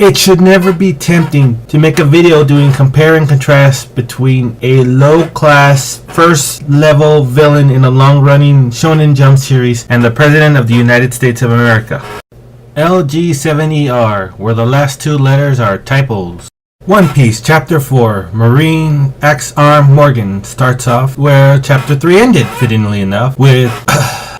It should never be tempting to make a video doing compare and contrast between a low-class, first-level villain in a long-running Shonen Jump series and the President of the United States of America. LG7ER, where the last two letters are typos. One Piece Chapter 4, Marine X-Arm Morgan starts off where Chapter 3 ended, fittingly enough, with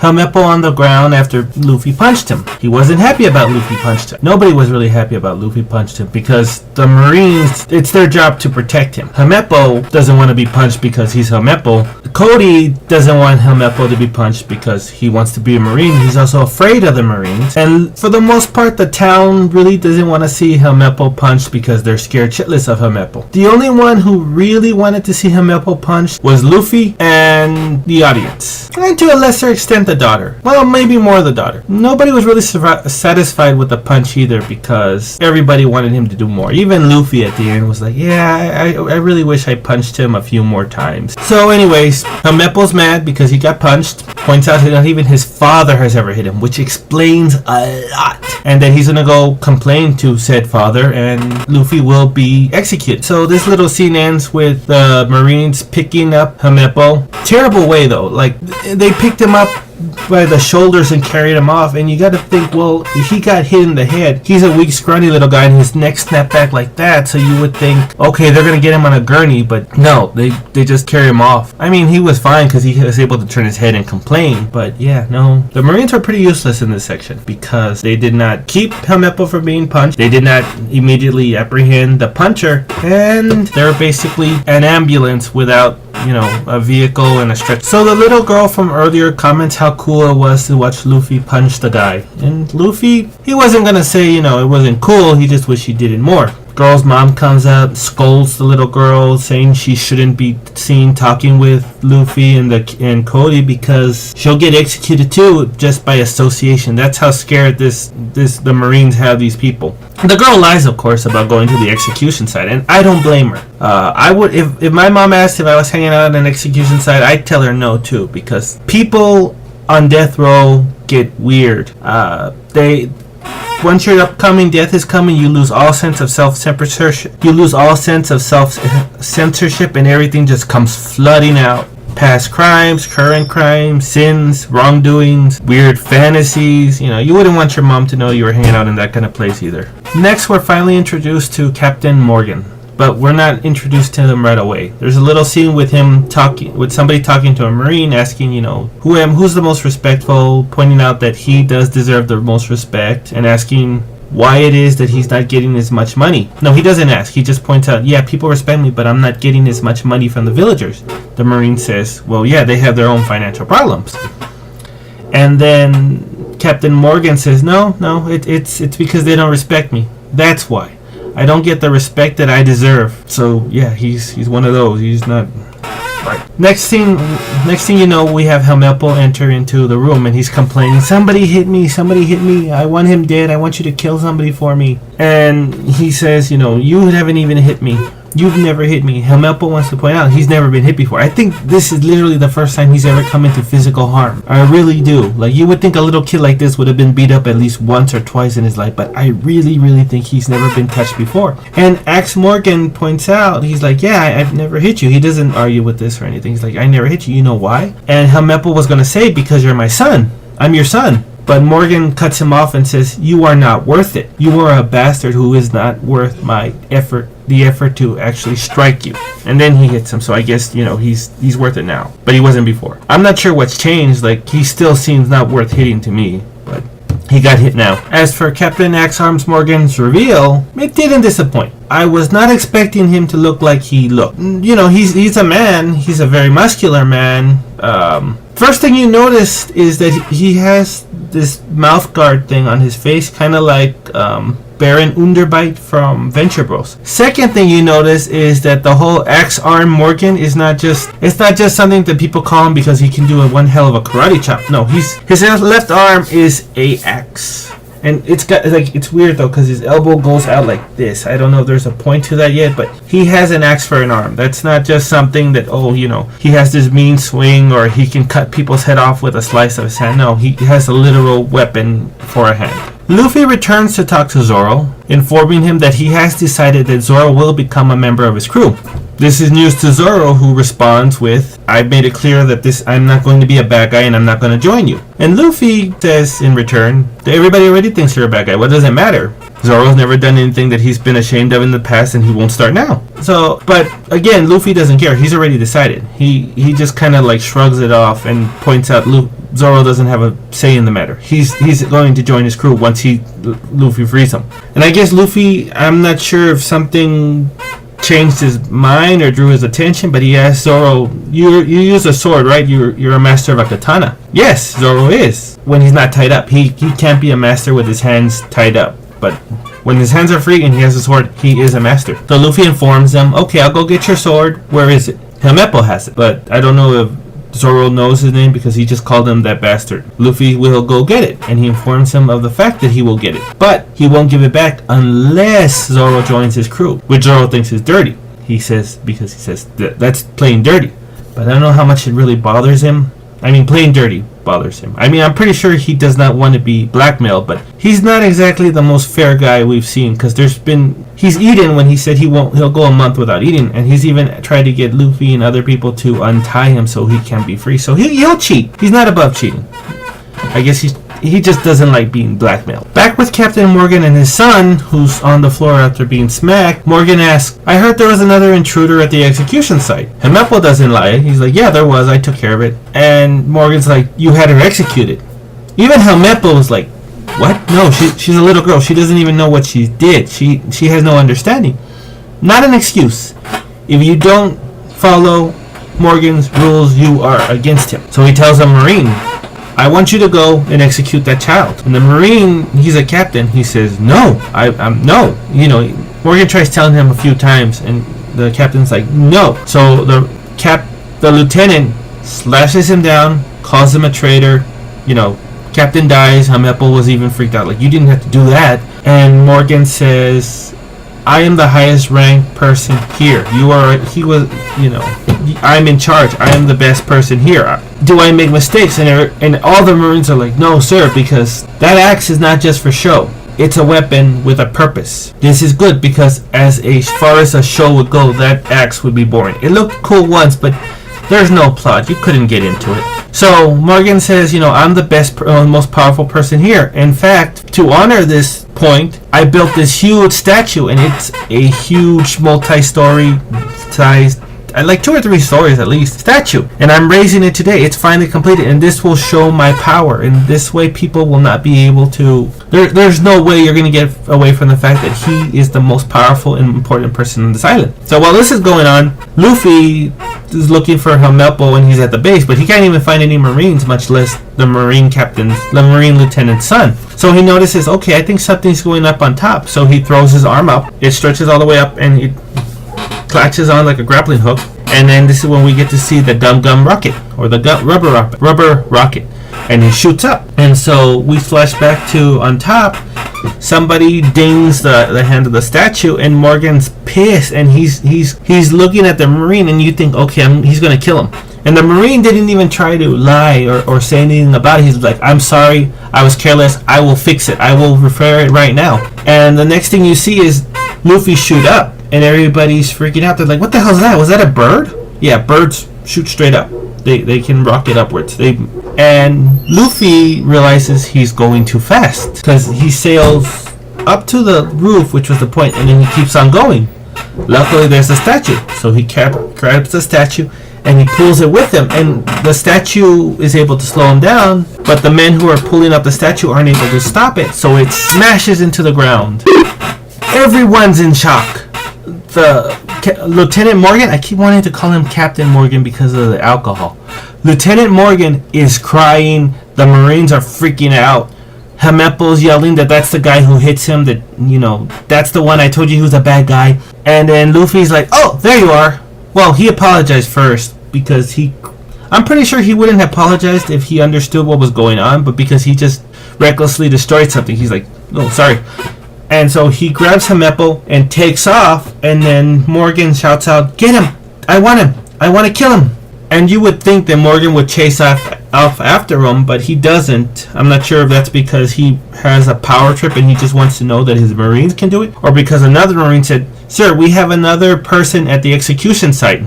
Helmeppo on the ground after Luffy punched him. He wasn't happy about Luffy punched him. Nobody was really happy about Luffy punched him because the Marines, it's their job to protect him. Helmeppo doesn't want to be punched because he's Helmeppo. Cody doesn't want Helmeppo to be punched because he wants to be a Marine. He's also afraid of the Marines. And for the most part, the town really doesn't want to see Helmeppo punched because they're scared shitless of Helmeppo. The only one who really wanted to see Helmeppo punched was Luffy and the audience. And to a lesser extent, the daughter. Well, maybe more the daughter. Nobody was really satisfied with the punch either because everybody wanted him to do more. Even Luffy at the end was like, yeah, I really wish I punched him a few more times. So anyways, Helmeppo's mad because he got punched. Points out that not even his father has ever hit him, which explains a lot. And then he's gonna go complain to said father and Luffy will be executed. So this little scene ends with the Marines picking up Helmeppo. Terrible way though, like they picked him up by the shoulders and carried him off, and you got to think, well, if he got hit in the head, he's a weak, scrawny little guy, and his neck snapped back like that, so you would think, okay, they're gonna get him on a gurney, but no, they just carry him off. I mean, he was fine because he was able to turn his head and complain, but yeah, no, the Marines were pretty useless in this section because they did not keep Helmeppo from being punched, they did not immediately apprehend the puncher, and they're basically an ambulance without, you know, a vehicle and a stretcher. So the little girl from earlier comments how cool it was to watch Luffy punch the guy. And Luffy, he wasn't gonna say, you know, it wasn't cool, he just wished he did it more. Girl's mom comes up, scolds the little girl, saying she shouldn't be seen talking with Luffy and Cody because she'll get executed too, just by association. That's how scared the Marines have these people. The girl lies, of course, about going to the execution site, and I don't blame her. I would, if my mom asked if I was hanging out at an execution site, I'd tell her no too, because people on death row get weird. Once your upcoming death is coming, you lose all sense of self-censorship. You lose all sense of self-censorship, and everything just comes flooding out. Past crimes, current crimes, sins, wrongdoings, weird fantasies. You know, you wouldn't want your mom to know you were hanging out in that kind of place either. Next, we're finally introduced to Captain Morgan. But we're not introduced to him right away. There's a little scene with him somebody talking to a Marine, asking, you know, who's the most respectful, pointing out that he does deserve the most respect, and asking why it is that he's not getting as much money. No, he doesn't ask. He just points out, yeah, people respect me, but I'm not getting as much money from the villagers. The Marine says, well, yeah, they have their own financial problems. And then Captain Morgan says, no, it's because they don't respect me. That's why. I don't get the respect that I deserve. So yeah, he's one of those. He's not right. Next thing you know, we have Helmeppo enter into the room and he's complaining, somebody hit me, I want him dead, I want you to kill somebody for me. And he says, you know, you haven't even hit me. You've never hit me. Helmeppo wants to point out he's never been hit before. I think this is literally the first time he's ever come into physical harm. I really do. Like, you would think a little kid like this would have been beat up at least once or twice in his life, but I really, really think he's never been touched before. And Axe Morgan points out, he's like, yeah, I've never hit you. He doesn't argue with this or anything. He's like, I never hit you. You know why? And Helmeppo was going to say, because you're my son. I'm your son. But Morgan cuts him off and says, you are not worth it. You are a bastard who is not worth my effort, the effort to actually strike you. And then he hits him, so I guess, you know, he's worth it now. But he wasn't before. I'm not sure what's changed, like, he still seems not worth hitting to me. But he got hit now. As for Captain Axe-Arms Morgan's reveal, it didn't disappoint. I was not expecting him to look like he looked. You know, he's a man. He's a very muscular man. First thing you notice is that he has this mouth guard thing on his face, kind of like Baron Underbite from Venture Bros. Second thing you notice is that the whole Axe-Arm Morgan is not just something that people call him because he can do one hell of a karate chop. No, his left arm is a axe. And it's got, like, it's weird though because his elbow goes out like this. I don't know if there's a point to that yet, but he has an axe for an arm. That's not just something that, oh, you know, he has this mean swing or he can cut people's head off with a slice of his hand. No, he has a literal weapon for a hand. Luffy returns to talk to Zoro, informing him that he has decided that Zoro will become a member of his crew. This is news to Zoro, who responds with, "I've made it clear that I'm not going to be a bad guy and I'm not going to join you." And Luffy says in return, everybody already thinks you're a bad guy. What does it matter? Zoro's never done anything that he's been ashamed of in the past, and he won't start now. So, but again, Luffy doesn't care. He's already decided. He just kind of like shrugs it off and points out Zoro doesn't have a say in the matter. He's going to join his crew once Luffy frees him. And I guess Luffy, I'm not sure if something changed his mind or drew his attention, but he asked Zoro, you use a sword, right? You're a master of a katana. Yes, Zoro is. When he's not tied up. He can't be a master with his hands tied up. But when his hands are free and he has a sword, he is a master. So Luffy informs them, okay, I'll go get your sword. Where is it? Helmeppo has it. But I don't know if Zoro knows his name because he just called him that bastard. Luffy will go get it, and he informs him of the fact that he will get it. But he won't give it back unless Zoro joins his crew, which Zoro thinks is dirty. He says that's playing dirty. But I don't know how much it really bothers him. I mean, playing dirty bothers him. I mean, I'm pretty sure he does not want to be blackmailed, but he's not exactly the most fair guy we've seen, because he's eaten when he said he'll go a month without eating, and he's even tried to get Luffy and other people to untie him so he can be free. So he'll cheat. He's not above cheating. I guess he just doesn't like being blackmailed. Back with Captain Morgan and his son, who's on the floor after being smacked, Morgan asks, "I heard there was another intruder at the execution site." Helmeppo doesn't lie. He's like, "Yeah, there was. I took care of it." And Morgan's like, "You had her executed." Even Helmeppo was like, "What? No, she's a little girl. She doesn't even know what she did. She has no understanding." Not an excuse. If you don't follow Morgan's rules, you are against him. So he tells a Marine, "I want you to go and execute that child." And the Marine, he's a captain, he says, "No, I'm no." You know, Morgan tries telling him a few times, and the captain's like, "No." So the lieutenant slashes him down, calls him a traitor. You know, captain dies. Helmeppo was even freaked out, like, "You didn't have to do that." And Morgan says, "I am the highest ranked person here. I'm in charge. I am the best person here. Do I make mistakes?" And all the Marines are like, "No, sir, because that axe is not just for show. It's a weapon with a purpose. This is good because as far as a show would go, that axe would be boring. It looked cool once, but there's no plot. You couldn't get into it." So Morgan says, "I'm the best, most powerful person here. In fact, to honor this point, I built this huge statue, and it's a huge multi-story sized, like 2 or 3 stories at least, statue. And I'm raising it today. It's finally completed, and this will show my power. And this way people will not be able to... There's no way you're going to get away from the fact that he is the most powerful and important person on this island." So while this is going on, Luffy is looking for Helmeppo when he's at the base, but he can't even find any Marines, much less the Marine lieutenant's son. So he notices, okay, I think something's going up on top. So he throws his arm up. It stretches all the way up, and it latches on like a grappling hook, and then this is when we get to see the gum rocket, or the rubber rocket, and he shoots up. And so we flash back to on top, somebody dings the hand of the statue, and Morgan's pissed, and he's looking at the Marine, and you think, okay, he's gonna kill him. And the Marine didn't even try to lie or say anything about it. He's like, "I'm sorry, I was careless, I will fix it, I will repair it right now." And the next thing you see is Luffy shoot up, and everybody's freaking out. They're like, "What the hell is that? Was that a bird?" Yeah, birds shoot straight up. They can rocket upwards. And Luffy realizes he's going too fast, because he sails up to the roof, which was the point, and then he keeps on going. Luckily, there's a statue, so he grabs the statue and he pulls it with him, and the statue is able to slow him down, but the men who are pulling up the statue aren't able to stop it, so it smashes into the ground. Everyone's in shock. Lieutenant Morgan, I keep wanting to call him Captain Morgan because of the alcohol. Lieutenant Morgan is crying. The Marines are freaking out. Helmeppo's yelling that's the guy who hits him, that's the one I told you he was a bad guy. And then Luffy's like, "Oh, there you are." Well, he apologized first because I'm pretty sure he wouldn't have apologized if he understood what was going on, but because he just recklessly destroyed something, he's like, "Oh, sorry." And so he grabs Helmeppo and takes off, and then Morgan shouts out, "Get him! I want him! I want to kill him!" And you would think that Morgan would chase off after him, but he doesn't. I'm not sure if that's because he has a power trip and he just wants to know that his Marines can do it, or because another Marine said, "Sir, we have another person at the execution site."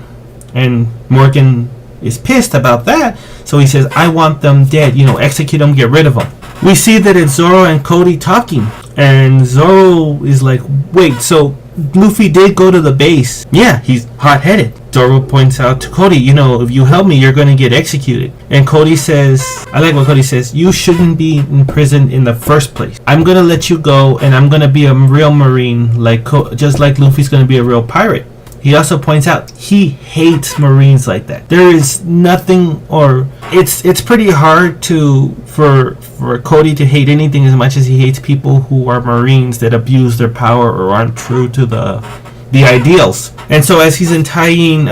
And Morgan is pissed about that, so he says, "I want them dead. Execute them, get rid of them." We see that it's Zoro and Cody talking, and Zoro is like, "Wait, so Luffy did go to the base?" "Yeah, he's hot-headed." Zoro points out to Cody, "If you help me, you're going to get executed." And Cody says, I like what Cody says, "You shouldn't be in prison in the first place. I'm going to let you go, and I'm going to be a real Marine, just like Luffy's going to be a real pirate." He also points out he hates Marines like that. There is nothing, or it's pretty hard for Cody to hate anything as much as he hates people who are Marines that abuse their power or aren't true to the ideals. And so as he's untying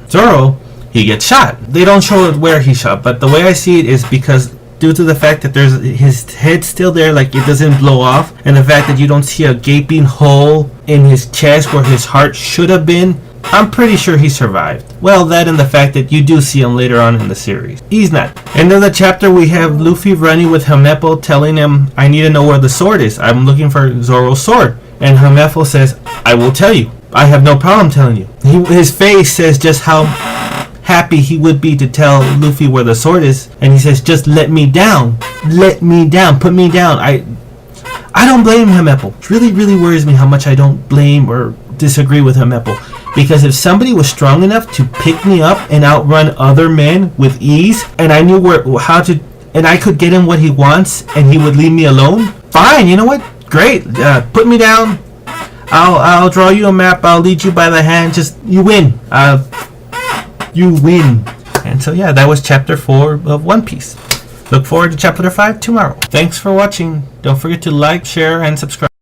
Zoro, he gets shot. They don't show where he shot, but the way I see it is because due to the fact that there's his head's still there, like it doesn't blow off, and the fact that you don't see a gaping hole in his chest where his heart should have been, I'm pretty sure he survived. Well, that and the fact that you do see him later on in the series. He's not. And in the chapter we have Luffy running with Helmeppo, telling him, "I need to know where the sword is. I'm looking for Zoro's sword." And Helmeppo says, "I will tell you. I have no problem telling you." His face says just how happy he would be to tell Luffy where the sword is, and he says, "Just let me down. Let me down. Put me down." I don't blame Helmeppo. It really, really worries me how much I don't blame or disagree with Helmeppo. Because if somebody was strong enough to pick me up and outrun other men with ease, and I knew and I could get him what he wants, and he would leave me alone, fine. You know what? Great. Put me down. I'll draw you a map. I'll lead you by the hand. Just you win. You win. And so yeah, that was chapter 4 of One Piece. Look forward to chapter 5 tomorrow. Thanks for watching. Don't forget to like, share, and subscribe.